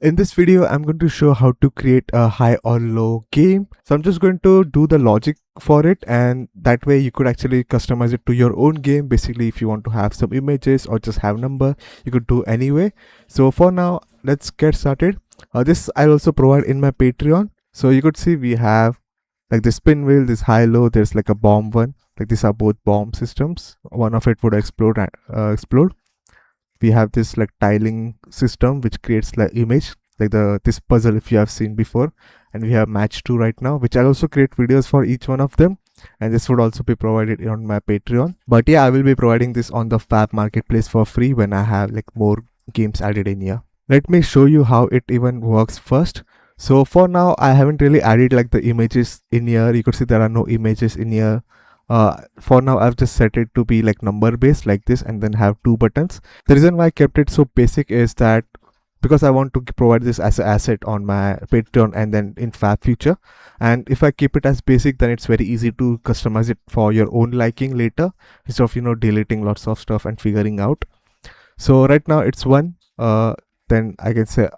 In this video, I'm going to show how to create a high or low game. So I'm just going to do the logic for it, and that way you could actually customize it to your own game. Basically, if you want to have some images or just have number, you could do anyway. So for now, let's get started. This I'll also provide in my Patreon. So you could see we have like the spin wheel, this high low, there's like a bomb one. Like these are both bomb systems. One of it would explode. We have this like tiling system which creates like image like this puzzle if you have seen before, and we have match 2 right now, which I'll also create videos for each one of them, and this would also be provided on my Patreon. But yeah, I will be providing this on the Fab Marketplace for free when I have like more games added in here. Let me show you how it even works first. So for now, I haven't really added like the images in here. You could see there are no images in here. For now, I've just set it to be like number based like this, and then have 2 buttons. The reason why I kept it so basic is that because I want to provide this as an asset on my Patreon and then in Fab Future. And if I keep it as basic, then it's very easy to customize it for your own liking later, instead of deleting lots of stuff and figuring out. So right now it's 1. Then I can say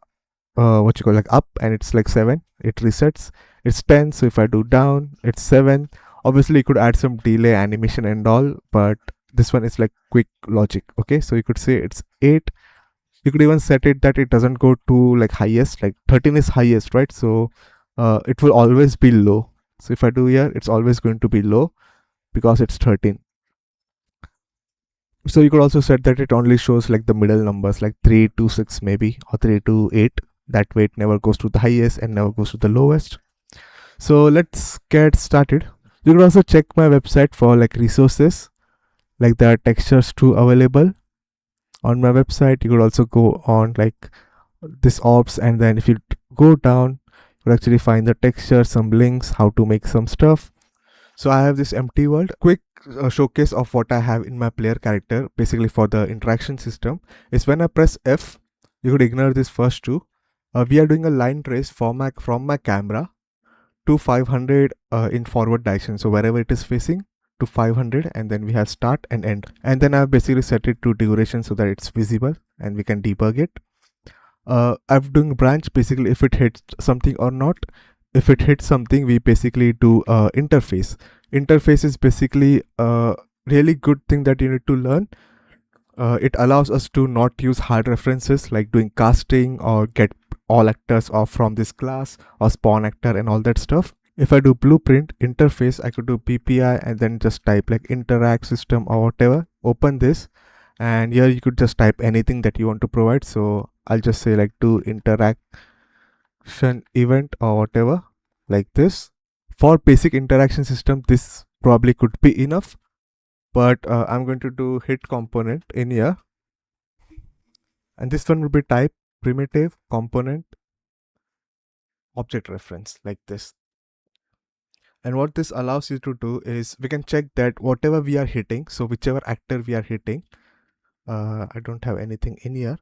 what you call like up, and it's like 7. It resets. It's 10. So if I do down, it's 7. Obviously you could add some delay animation and all, but this one is like quick logic. Okay, so you could say it's 8. You could even set it that it doesn't go to like highest, like 13 is highest, right? So it will always be low. So if I do here, it's always going to be low because it's 13. So you could also set that it only shows like the middle numbers, like 3 to 6 maybe, or 3 to 8. That way it never goes to the highest and never goes to the lowest. So let's get started. You can also check my website for like resources, like there are textures too available on my website. You could also go on like this ops, and then if you go down, you could actually find the texture, some links, how to make some stuff. So I have this empty world. Quick showcase of what I have in my player character, basically for the interaction system, is when I press F, you could ignore this first two. We are doing a line trace from my camera to 500 in forward direction. So wherever it is facing to 500, and then we have start and end. And then I've basically set it to duration so that it's visible and we can debug it. I'm doing branch basically if it hits something or not. If it hits something, we basically do interface. Interface is basically a really good thing that you need to learn. It allows us to not use hard references like doing casting or get all actors off from this class or spawn actor and all that stuff. If I do blueprint interface, I could do PPI and then just type like interact system or whatever. Open this, and here you could just type anything that you want to provide. So I'll just say like do interaction event or whatever, like this. For basic interaction system, this probably could be enough, but I'm going to do hit component in here, and this one will be type primitive component object reference like this. And what this allows you to do is we can check that whatever we are hitting, so whichever actor we are hitting, I don't have anything in here.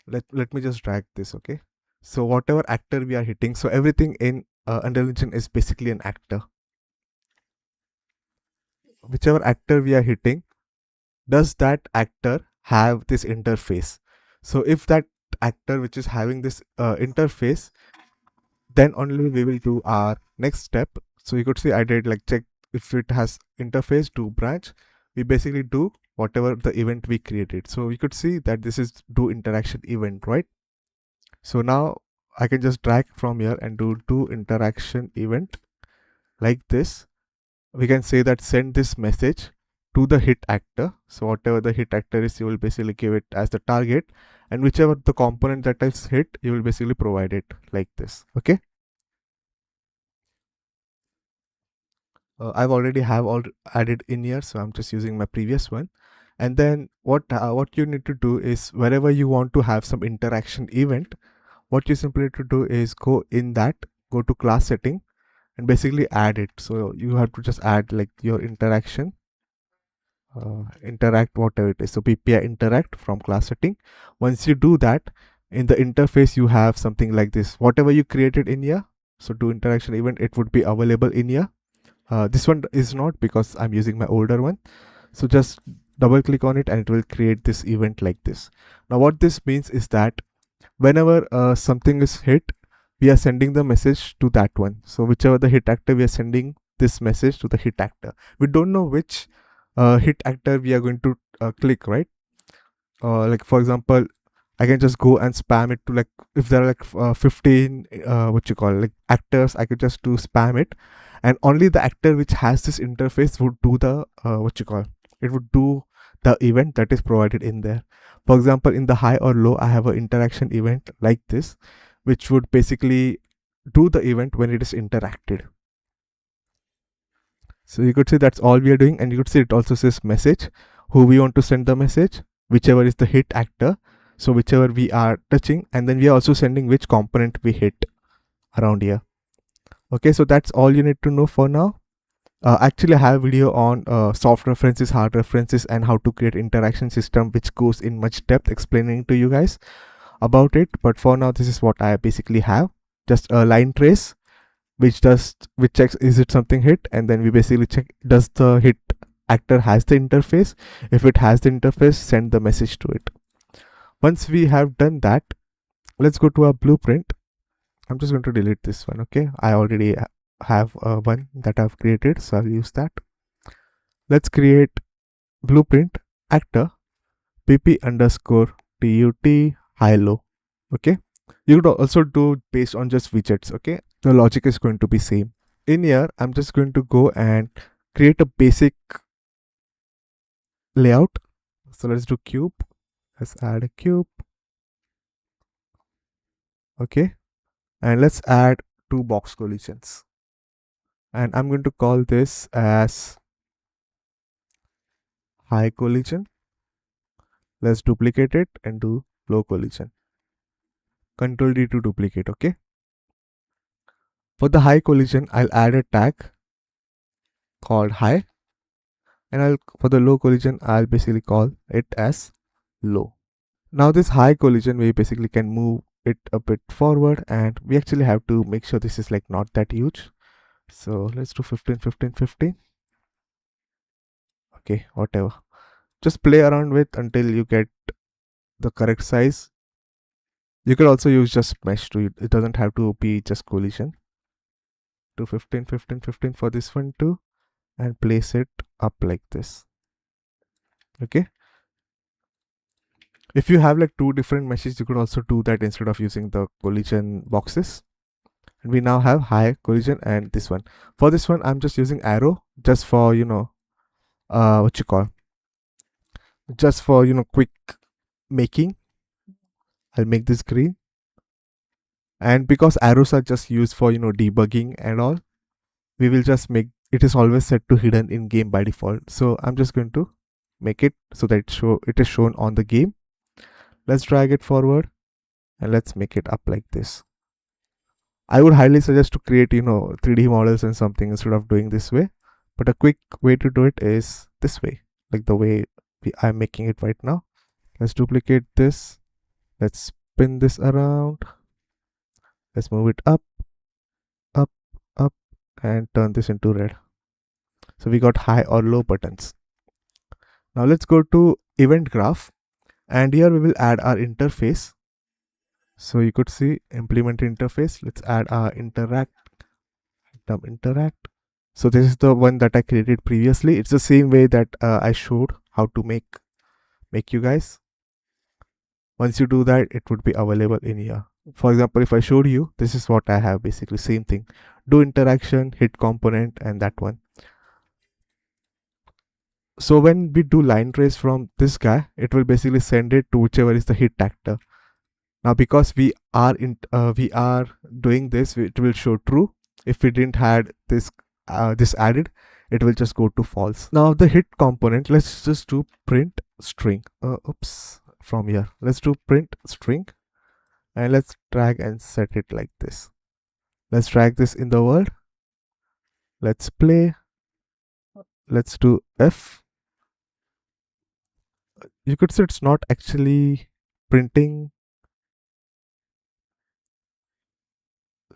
Let me just drag this. Okay, so whatever actor we are hitting, so everything in Unreal Engine is basically an actor. Whichever actor we are hitting, does that actor have this interface? So if that actor which is having this interface, then only we will do our next step. So you could see I did like check if it has interface, do branch. We basically do whatever the event we created. So you could see that this is do interaction event, right? So now I can just drag from here and do interaction event like this. We can say that send this message to the hit actor. So whatever the hit actor is, you will basically give it as the target, and whichever the component that is hit, you will basically provide it like this. Okay, I've already have all added in here, so I'm just using my previous one. And then what you need to do is wherever you want to have some interaction event, what you simply need to do is go in that, go to class setting, and basically add it. So you have to just add like your interaction interact whatever it is. So PPI interact from class setting. Once you do that, in the interface you have something like this. Whatever you created in here, so do interaction event, it would be available in here. This one is not because I'm using my older one. So just double click on it and it will create this event like this. Now what this means is that whenever something is hit, we are sending the message to that one. So whichever the hit actor, we are sending this message to the hit actor. We don't know which hit actor we are going to click, right? Like for example, I can just go and spam it to, like, if there are like 15 what you call, like, actors, I could just do spam it, and only the actor which has this interface would do the what you call, it would do the event that is provided in there. For example, in the high or low, I have an interaction event like this, which would basically do the event when it is interacted. So you could see that's all we are doing, and you could see it also says message, who we want to send the message, whichever is the hit actor, so whichever we are touching, and then we are also sending which component we hit around here. Okay, so that's all you need to know for now. Actually, I have a video on soft references, hard references, and how to create interaction system, which goes in much depth explaining to you guys about it. But for now, this is what I basically have, just a line trace which checks is it something hit, and then we basically check does the hit actor has the interface. If it has the interface, send the message to it. Once we have done that, let's go to our blueprint. I'm just going to delete this one. Okay, I already have one that I've created, so I'll use that. Let's create blueprint actor pp underscore tut high low. Okay, you could also do based on just widgets. Okay, the logic is going to be same. In here, I'm just going to go and create a basic layout. So let's do cube. Let's add a cube. Okay, and let's add 2 box collisions, and I'm going to call this as high collision. Let's duplicate it and do low collision. Control D to duplicate. Okay, for the high collision, I'll add a tag called high, and for the low collision, I'll basically call it as low. Now this high collision, we basically can move it a bit forward, and we actually have to make sure this is like not that huge. So let's do 15, 15, 15. Okay, whatever. Just play around with until you get the correct size. You could also use just mesh to it. It doesn't have to be just collision. Do 15, 15, 15 for this one too, and place it up like this. Okay. If you have like 2 different meshes, you could also do that instead of using the collision boxes. And we now have high collision and this one. For this one, I'm just using arrow just for, what you call, just for, quick making. I'll make this green. And because arrows are just used for, debugging and all, we will just make it is always set to hidden in game by default. So I'm just going to make it so that it is shown on the game. Let's drag it forward and let's make it up like this. I would highly suggest to create 3D models and something instead of doing this way, but a quick way to do it is this way, like the way I'm making it right now. Let's duplicate this. Let's spin this around. Let's move it up, up, up, and turn this into red. So we got high or low buttons. Now let's go to event graph, and here we will add our interface. So you could see implement interface. Let's add our interact. So this is the one that I created previously. It's the same way that I showed how to make you guys. Once you do that, it would be available in here. For example, if I showed you, this is what I have, basically same thing. Do interaction, hit component, and that one. So when we do line trace from this guy, it will basically send it to whichever is the hit actor. Now because we are doing this, it will show true. If we didn't had this added, it will just go to false. Now the hit component, let's just do print string. From here, let's do print string, and let's drag and set it like this. Let's drag this in the world. Let's play. Let's do F. You could see it's not actually printing.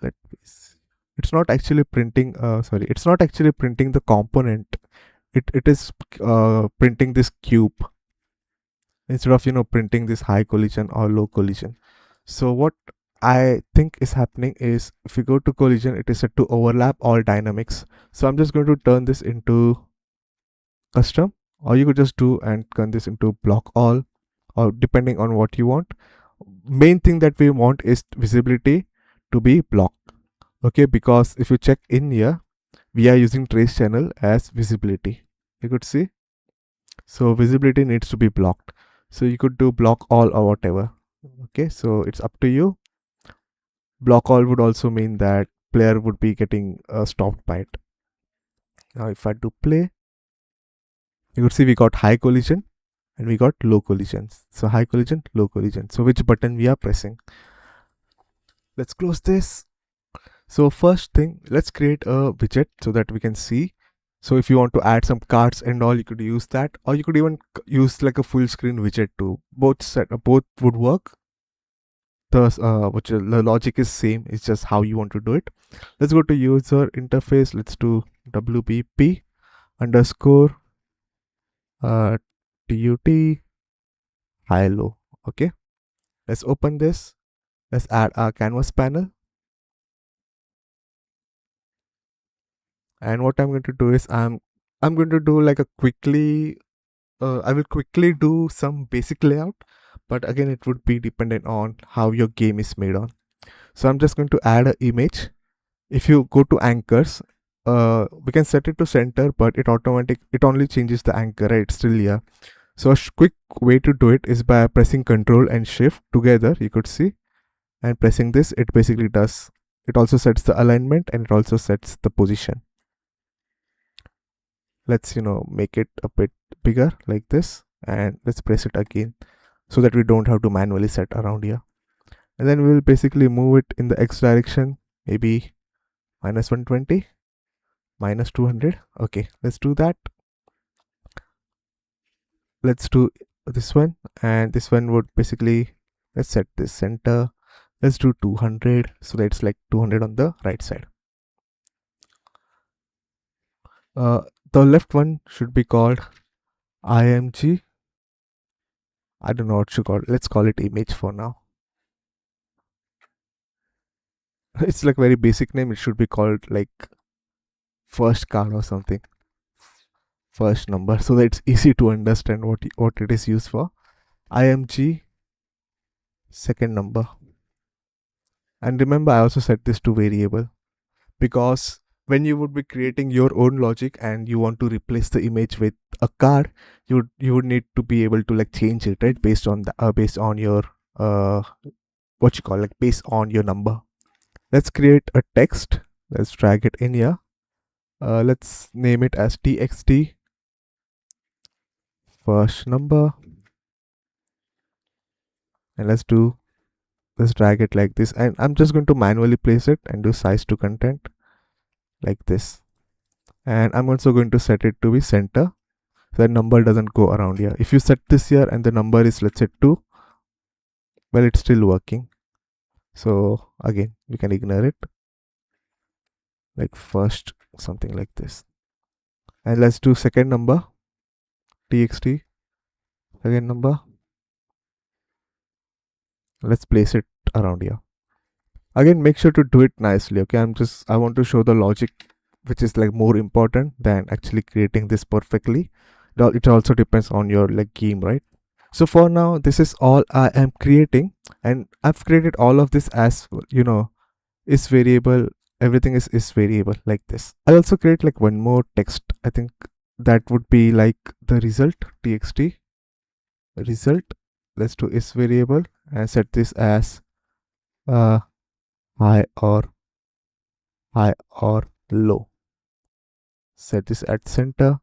It's not actually printing. It's not actually printing the component. It is printing this cube instead of printing this high collision or low collision. So what I think is happening is if we go to collision, it is set to overlap all dynamics. So I'm just going to turn this into custom, or you could just do and turn this into block all, or depending on what you want. Main thing that we want is visibility to be blocked. Okay, because if you check in here, we are using trace channel as visibility. You could see. So visibility needs to be blocked. So you could do block all or whatever. Okay, so it's up to you. Block all would also mean that player would be getting stopped by it. Now if I do play, you could see we got high collision and we got low collisions. So high collision, low collision. So which button we are pressing? Let's close this. So first thing, let's create a widget so that we can see. So if you want to add some cards and all, you could use that, or you could even use like a full screen widget too. Both would work. The logic is same. It's just how you want to do it. Let's go to user interface. Let's do wbp underscore tut high low. Okay, let's open this. Let's add our canvas panel. And what I'm going to do is I'm going to do like a quickly I will quickly do some basic layout, but again it would be dependent on how your game is made on. So I'm just going to add an image. If you go to anchors, we can set it to center, but it only changes the anchor, right? It's still here. So a quick way to do it is by pressing Control and Shift together, you could see, and pressing this, it basically does, it also sets the alignment and it also sets the position. Let's make it a bit bigger like this, and let's press it again so that we don't have to manually set around here. And then we will basically move it in the X direction, maybe -120, -200. Okay, let's do that. Let's do this one, and this one would basically, let's set this center. Let's do 200, so that's like 200 on the right side. The left one should be called img. I don't know what to call it. Let's call it image for now. It's like very basic name. It should be called like first card or something, first number, so that it's easy to understand what it is used for. img second number. And remember, I also set this to variable, because when you would be creating your own logic and you want to replace the image with a card, you would need to be able to like change it, right, based on the based on your what you call, like, based on your number. Let's create a text. Let's drag it in here. Let's name it as txt first number, and let's drag it like this, and I'm just going to manually place it and do size to content like this. And I'm also going to set it to be center, so that number doesn't go around here. If you set this here and the number is, let's say, 2, well, it's still working. So again, we can ignore it, like first, something like this. And let's do second number, txt second number. Let's place it around here. Again, make sure to do it nicely. Okay, I want to show the logic, which is like more important than actually creating this perfectly. It also depends on your like game, right? So for now, this is all I am creating, and I've created all of this as is variable. Everything is variable like this. I'll also create like one more text. I think that would be like the result, txt result. Let's do is variable and set this as high or low. Set this at center.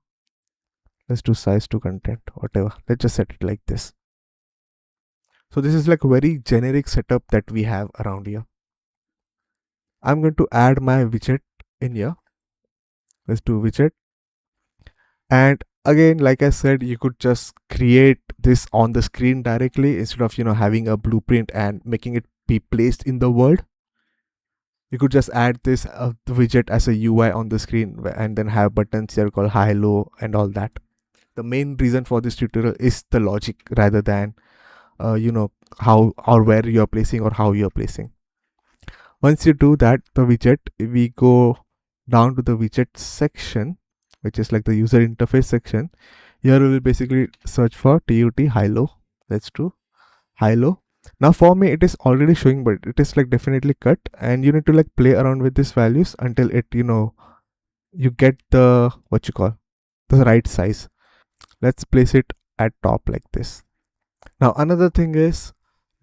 Let's do size to content, whatever. Let's just set it like this. So this is like a very generic setup that we have around here. I'm going to add my widget in here. Let's do widget. And again, like I said, you could just create this on the screen directly instead of having a blueprint and making it be placed in the world. You could just add this the widget as a UI on the screen, and then have buttons here called high, low, and all that. The main reason for this tutorial is the logic rather than how or where you're placing or how you're placing. Once you do that, the widget, we go down to the widget section, which is like the user interface section. Here we will basically search for tut high low. Let's do high low. Now for me it is already showing, but it is like definitely cut, and you need to like play around with these values until it, you get the what you call the right size. Let's place it at top like this. Now another thing is,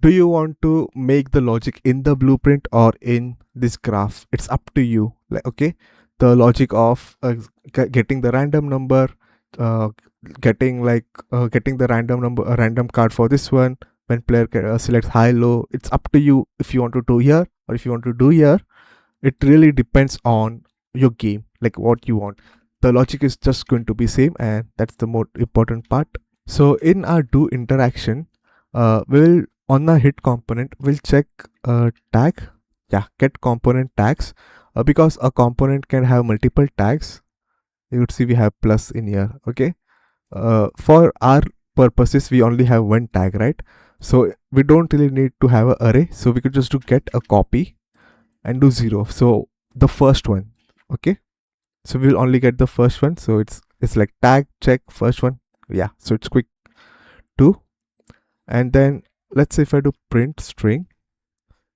do you want to make the logic in the blueprint or in this graph? It's up to you. Like, okay, the logic of getting the random number, uh, getting the random number, a random card for this one. When player selects high low, it's up to you if you want to do here or if you want to do here. It really depends on your game, like what you want. The logic is just going to be same, and that's the more important part. So in our do interaction, we will, on the hit component, we'll check tag, get component tags, because a component can have multiple tags. You would see we have plus in here. Okay, for our purposes we only have one tag, right? So we don't really need to have an array, so we could just do get a copy and do 0. So the first one, okay, so we'll only get the first one. So it's like tag check first one. Yeah, so it's quick too. And then let's say if I do print string,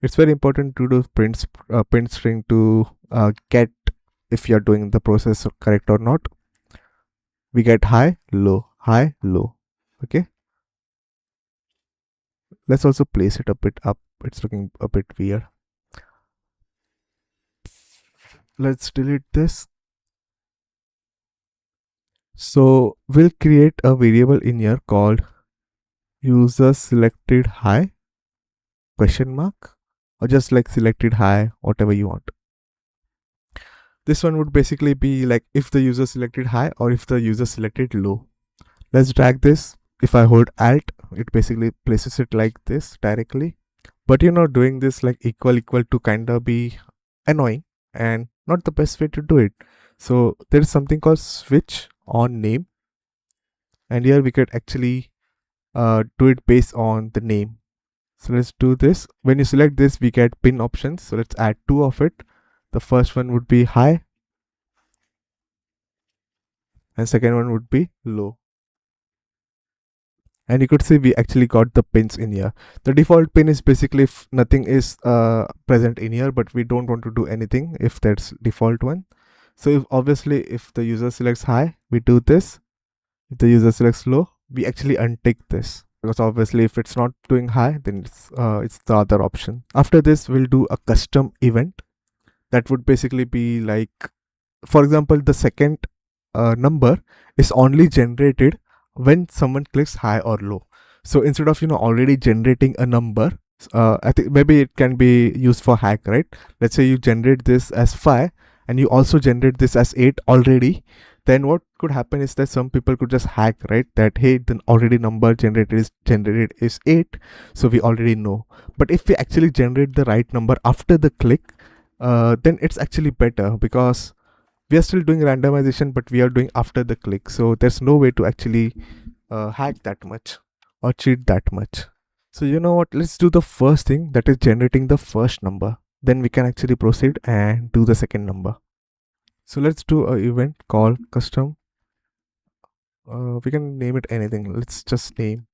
it's very important to do print string to get if you're doing the process correct or not. We get high low, okay. Let's also place it a bit up, it's looking a bit weird. Let's delete this. So we'll create a variable in here called user selected high question mark, or just like selected high, whatever you want. This one would basically be like if the user selected high or if the user selected low. Let's drag this. If I hold alt, it basically places it like this directly. But doing this like equal to kind of be annoying and not the best way to do it. So there is something called switch on name, and here we could actually do it based on the name. So let's do this. When you select this, we get pin options. So let's add 2 of it. The first one would be high and second one would be low. And you could see we actually got the pins in here. The default pin is basically if nothing is present in here, but we don't want to do anything if that's default one. So if the user selects high, we do this. If the user selects low, we actually untick this, because obviously if it's not doing high, then it's the other option. After this, we'll do a custom event that would basically be like, for example, the second number is only generated when someone clicks high or low. So instead of already generating a number, I think maybe it can be used for hack, right? Let's say you generate this as 5 and you also generate this as 8 already. Then what could happen is that some people could just hack, right? That hey, the already number generated is 8, so we already know. But if we actually generate the right number after the click, then it's actually better, because we are still doing randomization, but we are doing after the click. So there's no way to actually hack that much or cheat that much. So you know what, let's do the first thing, that is generating the first number. Then we can actually proceed and do the second number. So let's do an event called custom. We can name it anything. Let's just name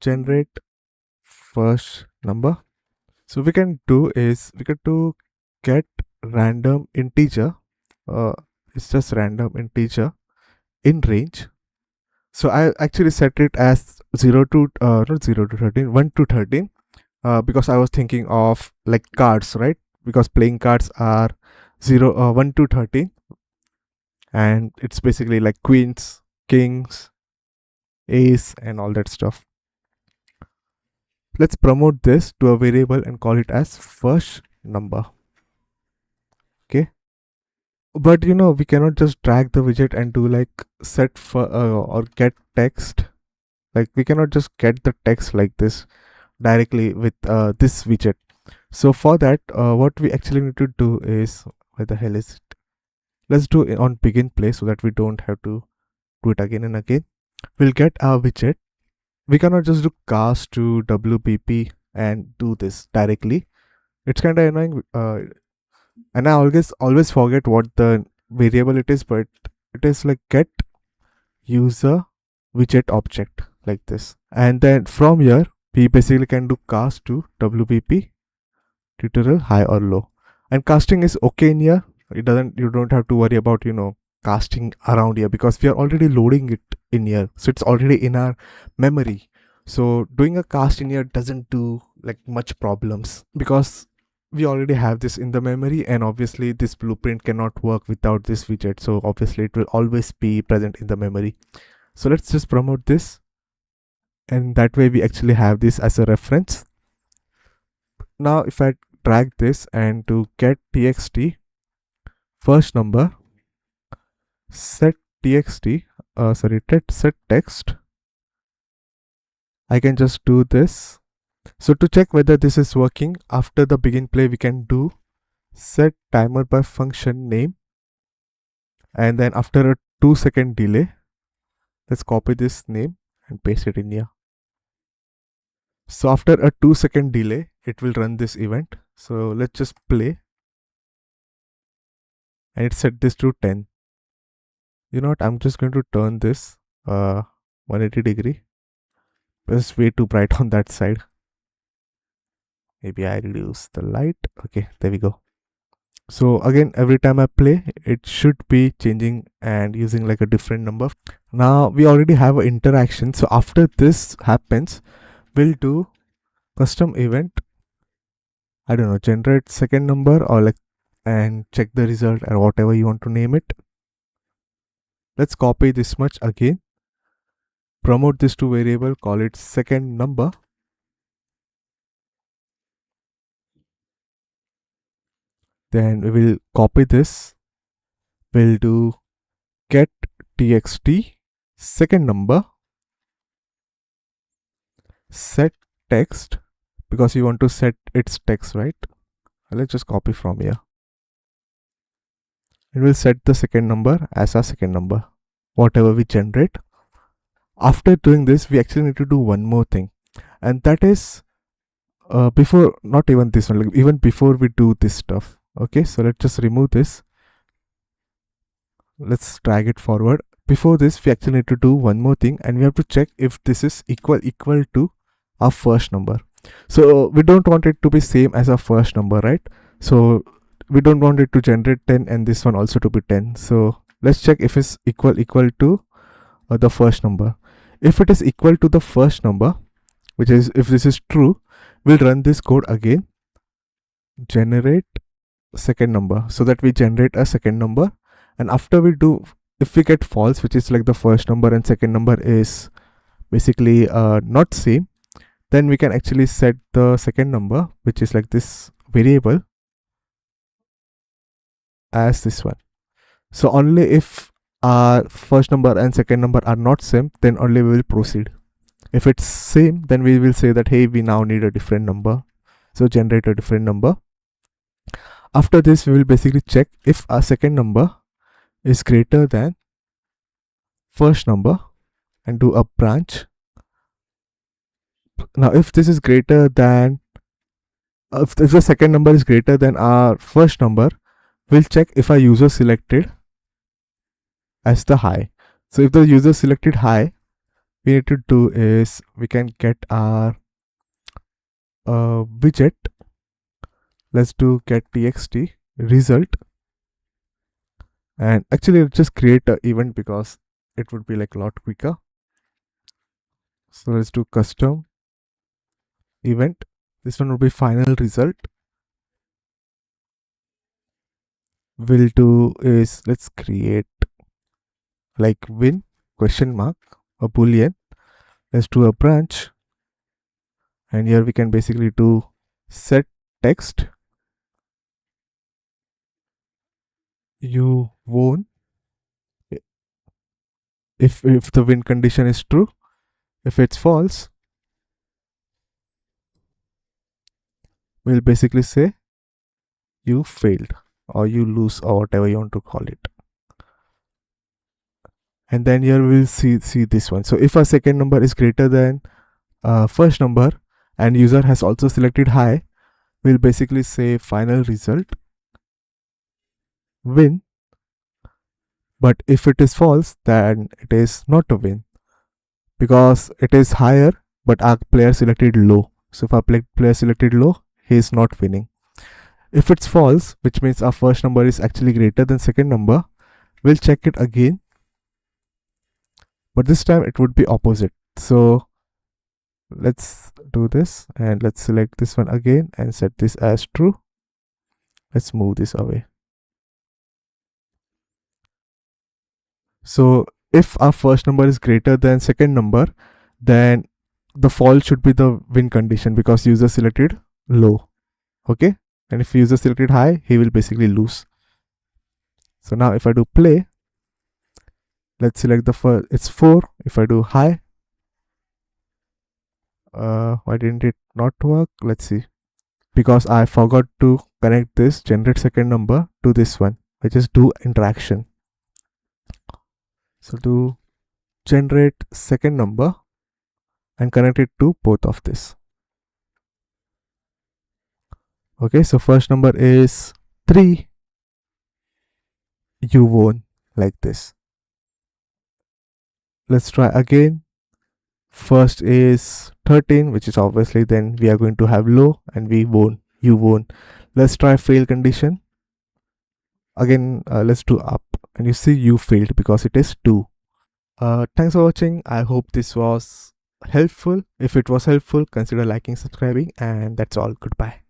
generate first number. So we can do is we could do get random integer. It's just random integer in range. So I actually set it as 0 to not 0 to 13, 1 to 13, because I was thinking of like cards, right? Because playing cards are 1 to 13, and it's basically like queens, kings, ace, and all that stuff. Let's promote this to a variable and call it as first number. Okay, but we cannot just drag the widget and do like set for or get text. Like we cannot just get the text like this directly with this widget. So for that, what we actually need to do is, where the hell is it? Let's do it on begin play so that we don't have to do it again and again. We'll get our widget, we cannot just do cast to WPP and do this directly. It's kind of annoying, and I always forget what the variable it is, but it is like get user widget object like this. And then from here we basically can do cast to WPP tutorial high or low. And casting is okay in here. You don't have to worry about casting around here, because we are already loading it in here, so it's already in our memory. So doing a cast in here doesn't do like much problems, because we already have this in the memory, and obviously this blueprint cannot work without this widget, so obviously it will always be present in the memory. So let's just promote this, and that way we actually have this as a reference. Now if I drag this and to get txt first number, set txt set text, I can just do this. So to check whether this is working, after the begin play we can do set timer by function name, and then after a 2-second delay, let's copy this name and paste it in here. So after a 2-second delay it will run this event. So let's just play, and it set this to 10. You know what, I'm just going to turn this 180 degree. It's way too bright on that side. Maybe I reduce the light. Okay, there we go. So again, every time I play, it should be changing and using like a different number. Now we already have an interaction. So after this happens, we'll do custom event. I don't know, generate second number, or like, and check the result, or whatever you want to name it. Let's copy this much again. Promote this to variable, call it second number. Then we will copy this. We'll do get txt second number, set text, because you want to set its text, right? Let's just copy from here. It will set the second number as our second number, whatever we generate. After doing this, we actually need to do one more thing, and that is before, not even this one, like even before we do this stuff. Okay, so let's just remove this. Let's drag it forward. Before this, we actually need to do one more thing, and we have to check if this is equal to our first number. So we don't want it to be same as our first number, right? So we don't want it to generate 10 and this one also to be 10. So let's check if it's equal to the first number. If it is equal to the first number, which is, if this is true, we'll run this code again, generate second number, so that we generate a second number. And after we do, if we get false, which is like the first number and second number is basically not same, then we can actually set the second number, which is like this variable, as this one. So only if our first number and second number are not same, then only we will proceed. If it's same, then we will say that, hey, we now need a different number, so generate a different number. After this, we will basically check if our second number is greater than first number and do a branch. Now if this is greater than, if the second number is greater than our first number, we'll check if our user selected as the high. So if the user selected high, we need to do is we can get our widget. Let's do get txt result, and actually just create an event, because it would be like a lot quicker. So let's do custom event. This one will be final result. We'll do is, let's create like win question mark, a boolean. Let's do a branch, and here we can basically do set text, you won, if the win condition is true. If it's false, we'll basically say you failed, or you lose, or whatever you want to call it. And then here we'll see this one. So if our second number is greater than first number and user has also selected high, we'll basically say final result win. But if it is false, then it is not a win because it is higher but our player selected low. So if our player selected low, he is not winning. If it's false, which means our first number is actually greater than second number, we'll check it again, but this time it would be opposite. So let's do this and let's select this one again and set this as true. Let's move this away. So if our first number is greater than second number, then the false should be the win condition because user selected low. Okay, and if user selected high, he will basically lose. So now if I do play, let's select the first, it's 4. If I do high, why didn't it not work? Let's see, because I forgot to connect this generate second number to this one, which is do interaction. So do generate second number and connect it to both of this. Okay, so first number is 3, you won, like this. Let's try again. First is 13, which is obviously then we are going to have low and we won, you won. Let's try fail condition. Again, let's do up and you see you failed because it is 2. Thanks for watching. I hope this was helpful. If it was helpful, consider liking, subscribing, and that's all. Goodbye.